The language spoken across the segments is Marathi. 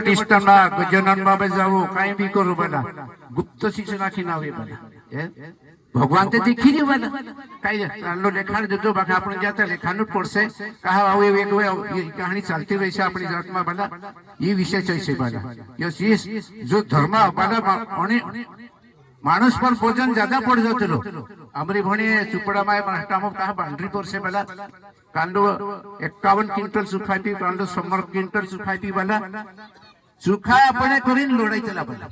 सिस्टम ना गजानन बाबा जाओ काही भी करू बना गुप्त शिक्षणा की नावे बना भगवान ते देखी रे बना काही चाललो लेखाण देतो बाकी आपण जाता लेखाणच पडसे कहा आवे वेगवे कहाणी चालती वैसे आपली जातमा बना ये विषय चैसे बना यस जो धर्म बना आणि मानुष पर भोजन ज्यादा पड़ जाते लो हमरी भणी सुपड़ा माय महाटामो कहा बाउंड्री पर से बला कांडो 51 क्विंटल सुखाई पी कांडो 100 क्विंटल सुखाई पी बला सुखा अपने करीन लोड़ाई चला बला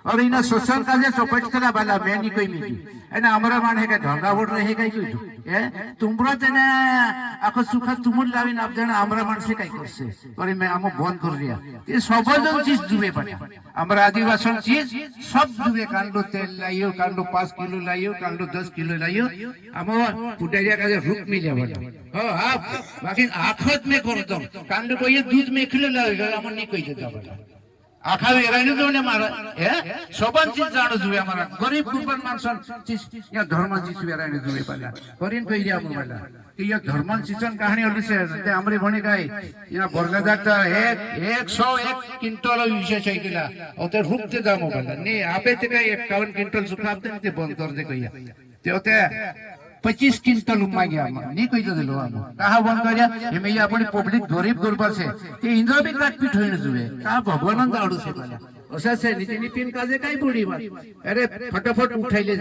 और इना शोषण काजे चौपट चला बला मैं नहीं कोई मिली एना हमरा माने का ढंगा वोट रहे का क्यों ए तुमरा तेने आखो सुखा तुमुल लाविन आप जण हमरा मानसे काय करसे अरे मैं आमो बंद कर दिया ये सबजन चीज जुवे बने हमरा आदिवासी चीज सब जुवे कांडो तेल लाइयो कांडो 5 किलो लाइयो कांडो 10 किलो लाइयो आमो पुटारिया का रुक मिले बने हो हां बाकी आखत में कर दो कांडो को ये दूध में किलो लाइयो आमो नहीं कोई देता बला आखा वेराने जो ने मारा ए सोबन चीज जानो जुवे हमारा गरीब गुरबन मानसन चीज या धर्म चीज वेराने जुवे बला करिन कोई दिया बला कि ये धर्म शिक्षण कहानी होली से ते हमरे भणी काय या बोरला जाता 101 क्विंटल विषय छैकिला ओते रुकते दामो बला ने आपे ते काय 51 क्विंटल सुखाबते ते बंद कर दे कहिया ते ओते 25 क्विंटल मांग्या नहीं कोई तो दिलो हम कहा बंद करिया एमे ये अपनी पब्लिक गरीब गुरबा से ते इंद्र भी काट पीठ होइन जुवे का भगवान दाडू से बला ओसा से नीति निपिन काजे काय बुडी बात अरे फटाफट उठाइले